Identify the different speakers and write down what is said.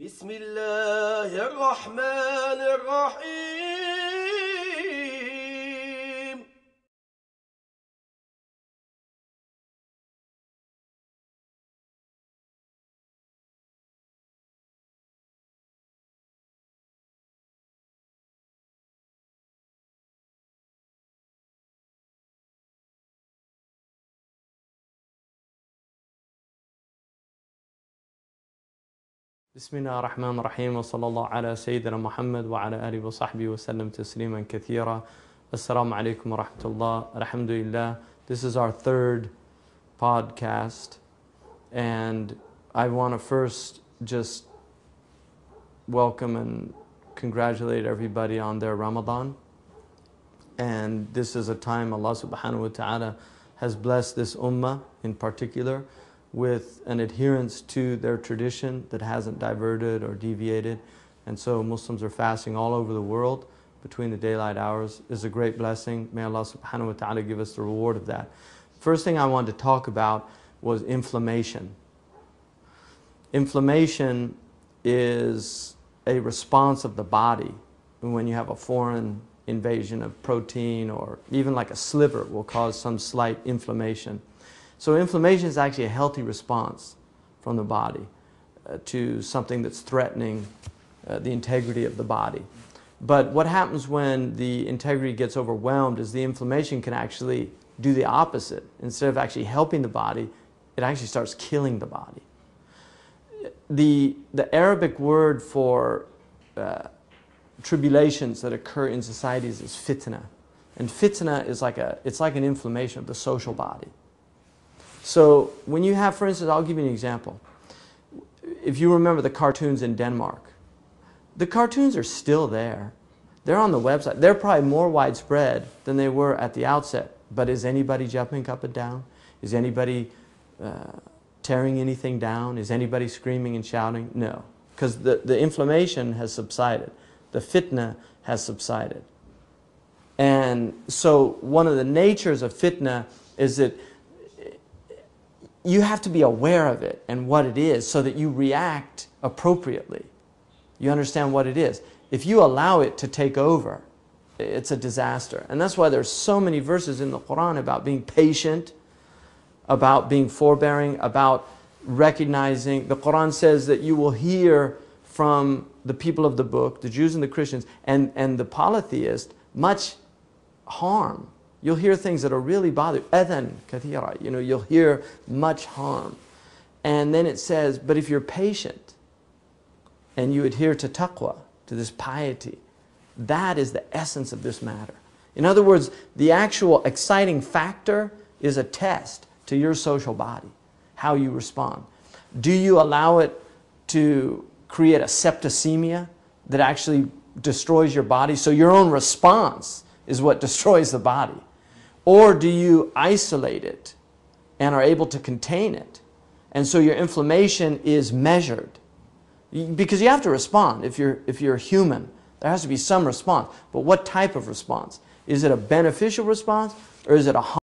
Speaker 1: بسم الله الرحمن الرحيم.
Speaker 2: بسم الله الرحمن الرحيم وصلى الله على سيدنا محمد وعلى آله وصحبه وسلم تسليما كثيرا. Assalamu alaikum wa rahmatullah. Alhamdulillah. This is our third podcast, and I want to first just welcome and congratulate everybody on their Ramadan. And this is a time Allah subhanahu wa ta'ala has blessed this ummah in particular with an adherence to their tradition that hasn't diverted or deviated. And so Muslims are fasting all over the world between the daylight hours. Is a great blessing. May Allah subhanahu wa ta'ala give us the reward of that. First thing I wanted to talk about was inflammation. Inflammation is a response of the body when you have a foreign invasion of protein, or even like a sliver will cause some slight inflammation. So inflammation is actually a healthy response from the body to something that's threatening the integrity of the body. But what happens when the integrity gets overwhelmed is the inflammation can actually do the opposite. Instead of actually helping the body, it actually starts killing the body. The Arabic word for tribulations that occur in societies is fitna. And fitna is like an inflammation of the social body. So when you have, for instance, I'll give you an example. If you remember the cartoons in Denmark, the cartoons are still there. They're on the website. They're probably more widespread than they were at the outset. But is anybody jumping up and down? Is anybody tearing anything down? Is anybody screaming and shouting? No, because the inflammation has subsided. The fitna has subsided. And so one of the natures of fitna is that you have to be aware of it and what it is so that you react appropriately. You understand what it is. If you allow it to take over, it's a disaster. And that's why there's so many verses in the Quran about being patient, about being forbearing, about recognizing. The Quran says that you will hear from the people of the book, the Jews and the Christians, and the polytheists, much harm. You'll hear things that are really bothering. Adhan kathira, you'll hear much harm. And then it says, but if you're patient and you adhere to taqwa, to this piety, that is the essence of this matter. In other words, the actual exciting factor is a test to your social body, how you respond. Do you allow it to create a septicemia that actually destroys your body? So your own response is what destroys the body. Or do you isolate it and are able to contain it? And so your inflammation is measured. Because you have to respond. If you're human, there has to be some response. But what type of response? Is it a beneficial response, or is it a harmful